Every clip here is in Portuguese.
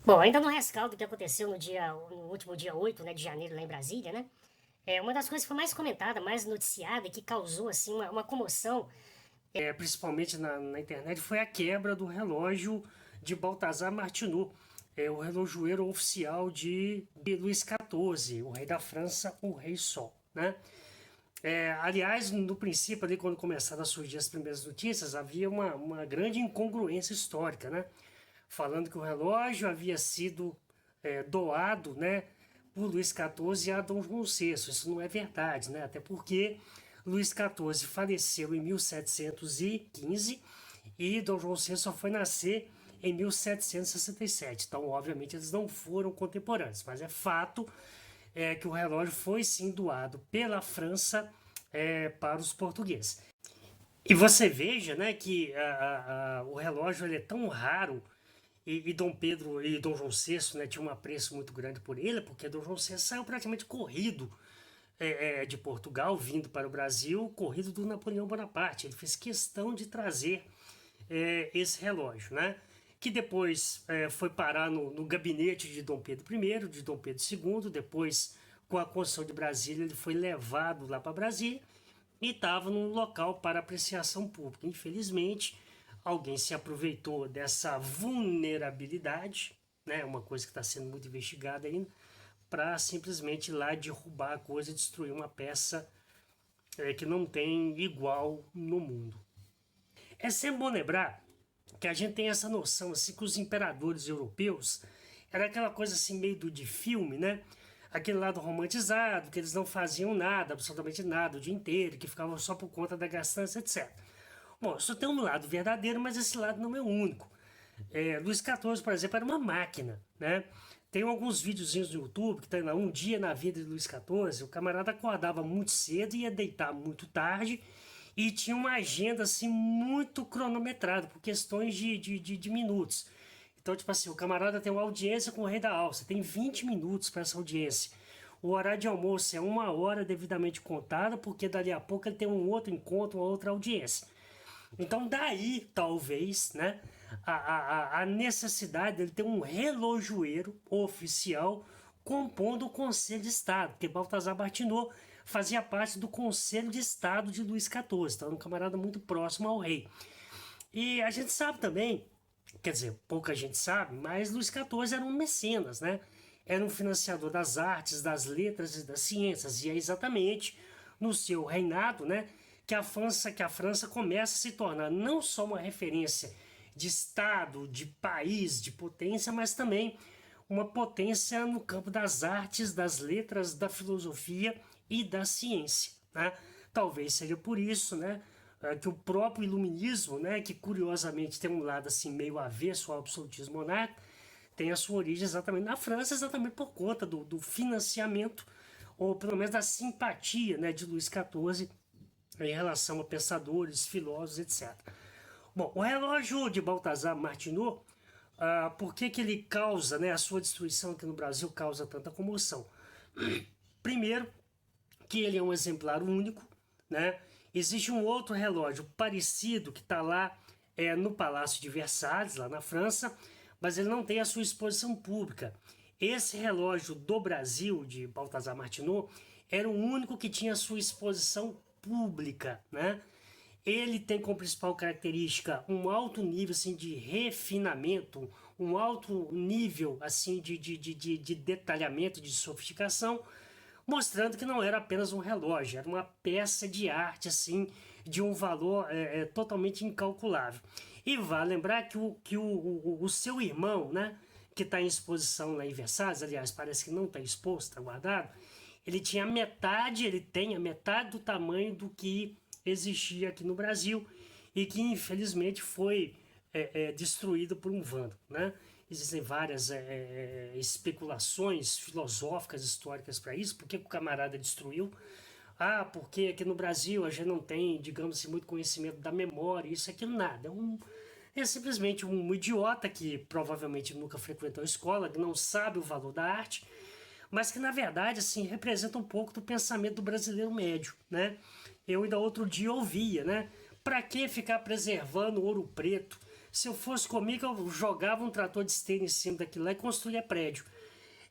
Bom, ainda no rescaldo que aconteceu no último dia 8, né, de janeiro lá em Brasília, né? Uma das coisas que foi mais comentada, mais noticiada e que causou assim uma comoção, principalmente na internet, foi a quebra do relógio de Balthazar Martinot, o relojoeiro oficial de Luís XIV, o rei da França, o Rei Sol, né? Aliás, no princípio, ali, quando começaram a surgir as primeiras notícias, havia uma grande incongruência histórica, né? Falando que o relógio havia sido doado, né, por Luís XIV a Dom João VI. Isso não é verdade, né? Até porque Luís XIV faleceu em 1715 e Dom João VI só foi nascer em 1767. Então, obviamente, eles não foram contemporâneos, mas é fato que o relógio foi sim doado pela França para os portugueses. E você veja, né, que o relógio ele é tão raro e Dom Pedro e Dom João VI, né, tinham um apreço muito grande por ele, porque Dom João VI saiu praticamente corrido de Portugal, vindo para o Brasil, corrido do Napoleão Bonaparte. Ele fez questão de trazer esse relógio, né? Que depois foi parar no gabinete de Dom Pedro I, de Dom Pedro II, depois, com a construção de Brasília, ele foi levado lá para Brasília e estava num local para apreciação pública. Infelizmente, alguém se aproveitou dessa vulnerabilidade, né, uma coisa que está sendo muito investigada ainda, para simplesmente ir lá derrubar a coisa e destruir uma peça que não tem igual no mundo. É sempre bom lembrar que a gente tem essa noção assim que os imperadores europeus era aquela coisa assim meio de filme, né? Aquele lado romantizado, que eles não faziam nada, absolutamente nada o dia inteiro, que ficavam só por conta da gastança, etc. Bom, isso tem um lado verdadeiro, mas esse lado não é o único. Luís XIV, por exemplo, era uma máquina, né? Tem alguns videozinhos no YouTube que tem lá um dia na vida de Luís XIV. O camarada acordava muito cedo, ia deitar muito tarde e tinha uma agenda assim muito cronometrada por questões de minutos. Então, tipo assim, o camarada tem uma audiência com o rei da Alça, tem 20 minutos para essa audiência. O horário de almoço é 1 hora devidamente contada, porque dali a pouco ele tem um outro encontro, uma outra audiência. Então daí, talvez, né, a necessidade dele ter um relojoeiro oficial compondo o Conselho de Estado, porque Baltazar Martinot fazia parte do Conselho de Estado de Luís XIV, então era um camarada muito próximo ao rei. E a gente sabe também, quer dizer, pouca gente sabe, mas Luís XIV era um mecenas, né? Era um financiador das artes, das letras e das ciências, e é exatamente no seu reinado, né, que a França começa a se tornar não só uma referência de Estado, de país, de potência, mas também uma potência no campo das artes, das letras, da filosofia e da ciência, né? Talvez seja por isso, né, que o próprio iluminismo, né, que curiosamente tem um lado assim meio avesso ao absolutismo monárquico, tem a sua origem exatamente na França, exatamente por conta do financiamento, ou pelo menos da simpatia, né, de Luís XIV em relação a pensadores, filósofos, etc. Bom, o relógio de Balthazar Martinot, por que ele causa, né, a sua destruição aqui no Brasil causa tanta comoção? Primeiro, que ele é um exemplar único, né? Existe um outro relógio parecido que está lá no Palácio de Versalhes, lá na França, mas ele não tem a sua exposição pública. Esse relógio do Brasil, de Balthazar Martinot, era o único que tinha a sua exposição pública, né? Ele tem como principal característica um alto nível assim, de refinamento, um alto nível assim, de detalhamento, de sofisticação, mostrando que não era apenas um relógio, era uma peça de arte assim de um valor totalmente incalculável. E vale lembrar que o seu irmão, né, que está em exposição lá em Versalhes, aliás, parece que não está exposto, está guardado, ele tinha metade, ele tem a metade do tamanho do que existia aqui no Brasil e que infelizmente foi destruído por um vândalo, né? Existem várias especulações filosóficas, históricas para isso. Por que o camarada destruiu? Ah, porque aqui no Brasil a gente não tem, digamos assim, muito conhecimento da memória, isso, aquilo, nada. É simplesmente um idiota que provavelmente nunca frequentou a escola, que não sabe o valor da arte, mas que na verdade assim representa um pouco do pensamento do brasileiro médio, né? Eu ainda outro dia ouvia, né? Para que ficar preservando ouro preto, Se eu fosse comigo, eu jogava um trator de esteira em cima daquilo lá e construía prédio.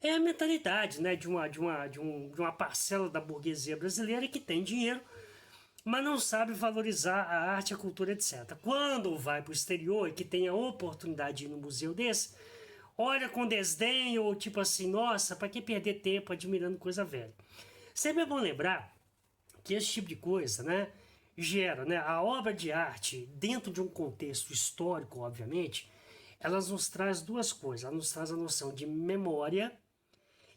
É a mentalidade, né, de uma parcela da burguesia brasileira que tem dinheiro, mas não sabe valorizar a arte, a cultura, etc. Quando vai para o exterior e que tem a oportunidade de ir num museu desse, olha com desdém ou tipo assim, nossa, para que perder tempo admirando coisa velha? Sempre é bom lembrar que esse tipo de coisa, né, gera, né, a obra de arte dentro de um contexto histórico, obviamente, elas nos traz duas coisas. Ela nos traz a noção de memória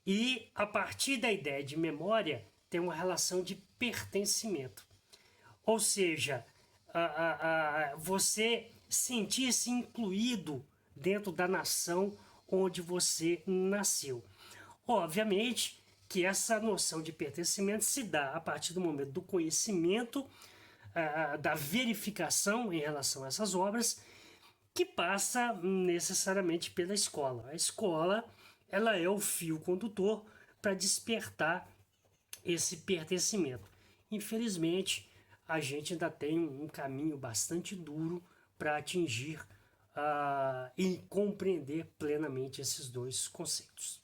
e, a partir da ideia de memória, tem uma relação de pertencimento. Ou seja, você sentir-se incluído dentro da nação onde você nasceu. Obviamente que essa noção de pertencimento se dá a partir do momento do conhecimento, da verificação em relação a essas obras, que passa necessariamente pela escola. A escola, ela é o fio condutor para despertar esse pertencimento. Infelizmente, a gente ainda tem um caminho bastante duro para atingir e compreender plenamente esses dois conceitos.